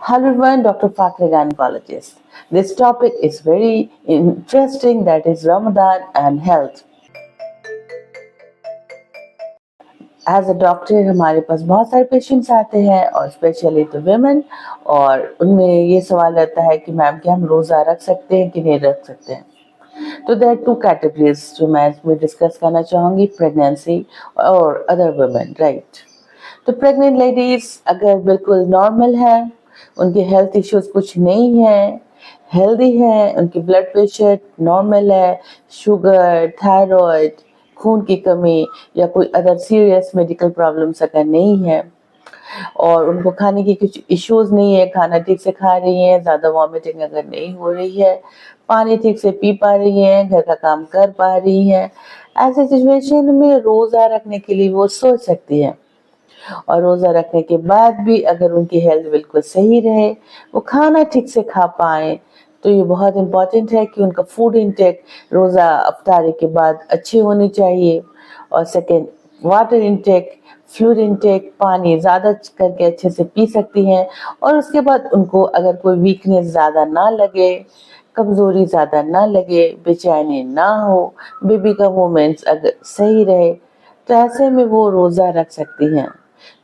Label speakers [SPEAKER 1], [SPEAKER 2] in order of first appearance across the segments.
[SPEAKER 1] Hello everyone, Dr. Fakir, gynecologist. This topic is very interesting, that is Ramadan and health. As a doctor हमारे पास बहुत सारे patients आते हैं और स्पेशली तो विमेन, और उनमें ये सवाल रहता है कि मैम क्या हम रोज़ा रख सकते हैं कि नहीं रख सकते हैं। तो देयर आर टू कैटेगरीज जो मैं इसमें डिस्कस करना चाहूँगी, प्रेगनेंसी और अदर वुमेन, राइट। तो प्रेग्नेंट लेडीज अगर बिल्कुल नॉर्मल है, उनके हेल्थ इश्यूज कुछ नहीं है, हेल्दी है, उनकी ब्लड प्रेशर नॉर्मल है, शुगर, थायराइड, खून की कमी या कोई अदर सीरियस मेडिकल प्रॉब्लम्स अगर नहीं है, और उनको खाने की कुछ इश्यूज नहीं है, खाना ठीक से खा रही है, ज़्यादा वॉमिटिंग अगर नहीं हो रही है, पानी ठीक से पी पा रही है, घर का काम कर पा रही है, ऐसे सिचुएशन में रोज़ा रखने के लिए वो सोच सकती है। और रोज़ा रखने के बाद भी अगर उनकी हेल्थ बिल्कुल सही रहे, वो खाना ठीक से खा पाए, तो ये बहुत इम्पॉर्टेंट है कि उनका फूड इंटेक रोज़ा अफ्तारी के बाद अच्छी होनी चाहिए। और second, water intake, fluid intake, पानी ज़्यादा करके अच्छे से पी सकती हैं। और उसके बाद उनको अगर कोई वीकनेस ज़्यादा ना लगे, कमज़ोरी ज़्यादा ना लगे, बेचैनी ना हो, बेबी का मूवमेंट्स अगर सही रहे, तो ऐसे में वो रोज़ा रख सकती हैं।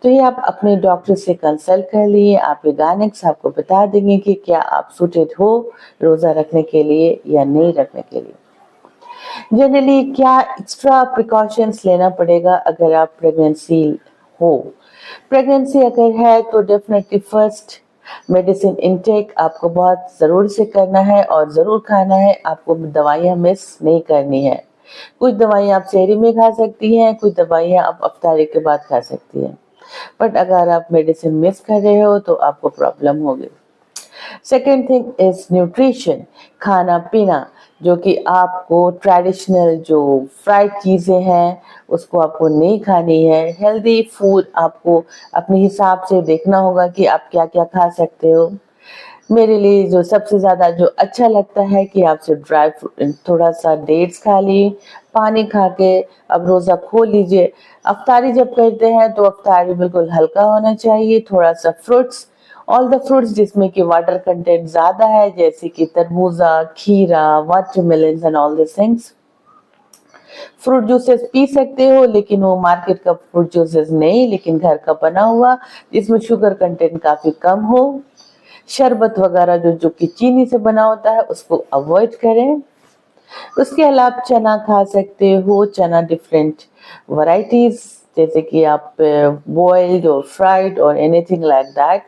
[SPEAKER 1] तो ये आप अपने डॉक्टर से कंसल्ट कर लिए, आपके गायनेक्स आपको बता देंगे कि क्या आप सूटेड हो रोज़ा रखने के लिए या नहीं रखने के लिए। जनरली क्या एक्स्ट्रा प्रिकॉशंस लेना पड़ेगा अगर आप प्रेगनेंसी हो। प्रेगनेंसी अगर है तो डेफिनेटली फर्स्ट मेडिसिन इनटेक आपको बहुत ज़रूर से करना है और ज़रूर खाना है, आपको दवाइयाँ मिस नहीं करनी है। कुछ दवाइयाँ आप सहरी में खा सकती हैं, कुछ दवाइयाँ आप अफ्तारी के बाद खा सकती हैं, बट अगर आप मेडिसिन मिस कर रहे हो तो आपको प्रॉब्लम होगी। सेकेंड थिंग इज न्यूट्रिशन, खाना पीना, जो कि आपको ट्रेडिशनल जो फ्राइड चीज़ें हैं उसको आपको नहीं खानी है। हेल्दी फूड आपको अपने हिसाब से देखना होगा कि आप क्या क्या खा सकते हो। मेरे लिए जो सबसे ज़्यादा जो अच्छा लगता है कि आपसे ड्राई फ्रूट, थोड़ा सा डेट्स खा ली, पानी खा के अब रोज़ा खोल लीजिए। अफ्तारी जब करते हैं तो अफ्तारी बिल्कुल हल्का होना चाहिए, थोड़ा सा फ्रूट्स, ऑल द फ्रूट्स जिसमें कि वाटर कंटेंट ज़्यादा है, जैसे कि तरबूजा, खीरा, watermelon and all this things. Fruit juices P सकते हो, लेकिन वो मार्केट का फ्रूट जूसेस नहीं, लेकिन घर का बना हुआ जिसमें शुगर कंटेंट काफ़ी कम हो। शरबत वगैरह जो कि चीनी से बना होता है उसको अवॉइड करें। उसके अलावा चना खा सकते हो, चना डिफरेंट वैरायटीज, जैसे कि आप बॉइल्ड और फ्राइड और एनीथिंग लाइक दैट।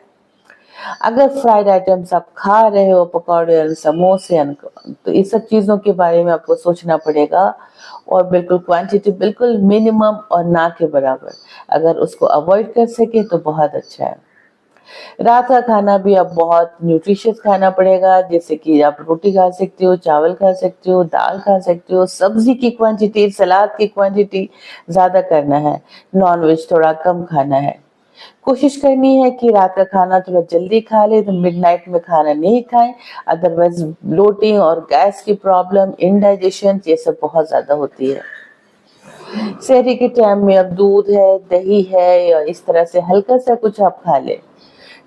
[SPEAKER 1] अगर फ्राइड आइटम्स आप खा रहे हो, पकौड़े और समोसे, तो इस सब चीज़ों के बारे में आपको सोचना पड़ेगा, और बिल्कुल क्वांटिटी बिल्कुल मिनिमम और ना के बराबर। अगर उसको अवॉइड कर सके तो बहुत अच्छा है। रात का खाना भी अब बहुत न्यूट्रिशियस खाना पड़ेगा, जैसे कि आप रोटी खा सकते हो, चावल खा सकते हो, दाल खा सकते हो, सब्जी की क्वांटिटी, सलाद की क्वांटिटी ज़्यादा करना है, नॉनवेज थोड़ा कम खाना है। कोशिश करनी है कि रात का खाना थोड़ा जल्दी खा ले, तो मिडनाइट में खाना नहीं खाएं, अदरवाइज ब्लोटिंग और गैस की प्रॉब्लम, इनडाइजेशन, ये सब बहुत ज़्यादा होती है। सहरी के टाइम में अब दूध है, दही है, या इस तरह से हल्का सा कुछ आप खा लें।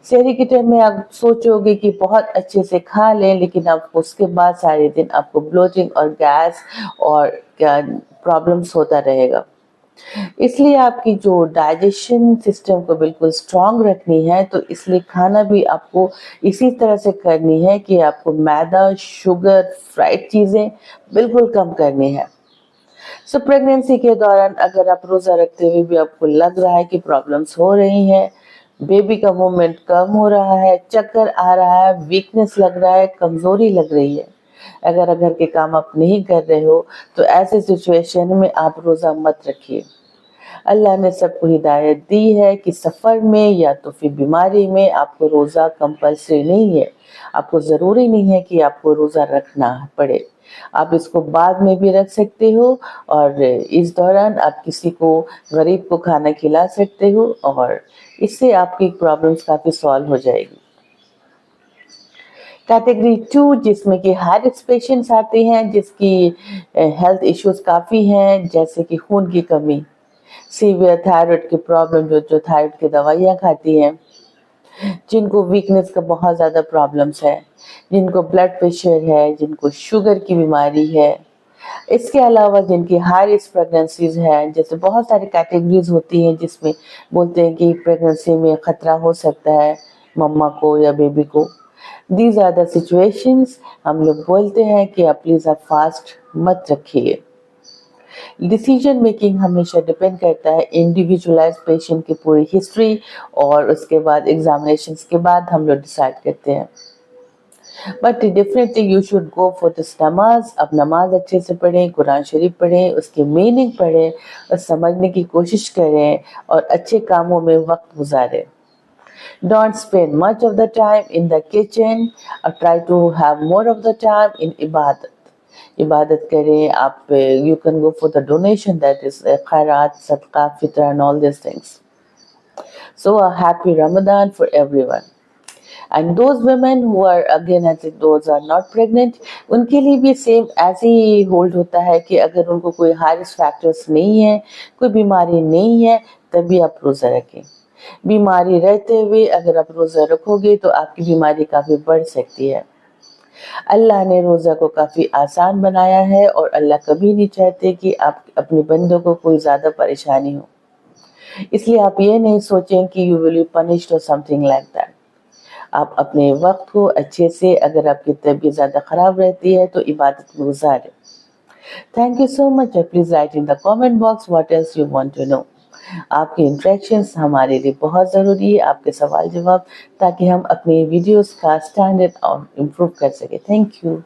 [SPEAKER 1] सहरी के टाइम में आप सोचोगे कि बहुत अच्छे से खा लें, लेकिन आपको उसके बाद सारे दिन आपको ब्लोटिंग और गैस और क्या प्रॉब्लम्स होता रहेगा। इसलिए आपकी जो डाइजेशन सिस्टम को बिल्कुल स्ट्रांग रखनी है, तो इसलिए खाना भी आपको इसी तरह से करनी है कि आपको मैदा, शुगर, फ्राइड चीज़ें बिल्कुल कम करनी है। सो प्रेगनेंसी के दौरान अगर आप रोज़ा रखते हुए भी आपको लग रहा है कि प्रॉब्लम्स हो रही हैं, बेबी का मूवमेंट कम हो रहा है, चक्कर आ रहा है, वीकनेस लग रहा है, कमज़ोरी लग रही है, अगर घर के काम आप नहीं कर रहे हो, तो ऐसे सिचुएशन में आप रोज़ा मत रखिए। अल्लाह ने सबको हिदायत दी है कि सफ़र में या तो फिर बीमारी में आपको रोज़ा कंपल्सरी नहीं है। आपको ज़रूरी नहीं है कि आपको रोज़ा रखना पड़े, आप इसको बाद में भी रख सकते हो, और इस दौरान आप किसी को, गरीब को खाना खिला सकते हो, और इससे आपकी प्रॉब्लम्स काफ़ी सॉल्व हो जाएगी। कैटेगरी 2 जिसमें कि हाई रिस्क पेशेंट्स आते हैं जिसकी हेल्थ इश्यूज काफ़ी हैं, जैसे कि खून की कमी, सीवियर थायराइड की प्रॉब्लम, जो थायराइड की दवाइयाँ खाती हैं, जिनको वीकनेस का बहुत ज़्यादा प्रॉब्लम्स है, जिनको ब्लड प्रेशर है, जिनको शुगर की बीमारी है, इसके अलावा जिनकी हाई रिस्क प्रेगनेंसीज है, जैसे बहुत सारी कैटेगरीज होती हैं जिसमें बोलते हैं कि प्रेगनेंसी में खतरा हो सकता है मम्मा को या बेबी को। दीज आर द सिचुएशंस, हम लोग बोलते हैं कि आप प्लीज़ आप फास्ट मत रखिए। डिसीजन मेकिंग हमेशा डिपेंड करता है इंडिविजुअलाइज पेशेंट की पूरी हिस्ट्री, और उसके बाद एग्जामिनेशंस के बाद हम लोग डिसाइड करते हैं। But definitely you should go for this नमाज। अब नमाज अच्छे से पढ़ें, कुरान शरीफ पढ़ें, उसकी मीनिंग पढ़ें और समझने की कोशिश करें और अच्छे कामों में वक्त गुजारें। Don't spend much of the time in the kitchen or try to have more of the time in ibadat. इबादत करें आप, you can go for the donation, that is khairat, sadaqah, fitra and all these things. So a happy Ramadan for everyone. And those women who are, again as it, those are not pregnant, उनके लिए भी same ऐसे ही hold होता है कि अगर उनको कोई हाई रिस्क फैक्टर्स नहीं है, कोई बीमारी नहीं है, तभी आप रोज़ा रखें। बीमारी रहते हुए अगर आप रोज़ा रखोगे तो आपकी बीमारी काफ़ी बढ़ सकती है। अल्लाह ने रोज़ा को काफ़ी आसान बनाया है और अल्लाह कभी नहीं चाहते कि आप अपने बंदों को कोई ज़्यादा परेशानी हो, इसलिए आप ये नहीं सोचें कि यू विल बी पनिश्ड और समथिंग लाइक दैट। आप अपने वक्त को अच्छे से, अगर आपकी तबीयत ज़्यादा ख़राब रहती है तो इबादत में गुजारें। Thank you so much. Please write in the comment box what else you want to know. आपके इंटरेक्शंस हमारे लिए बहुत ज़रूरी है, आपके सवाल जवाब, ताकि हम अपने वीडियोस का स्टैंडर्ड और इम्प्रूव कर सकें। Thank you.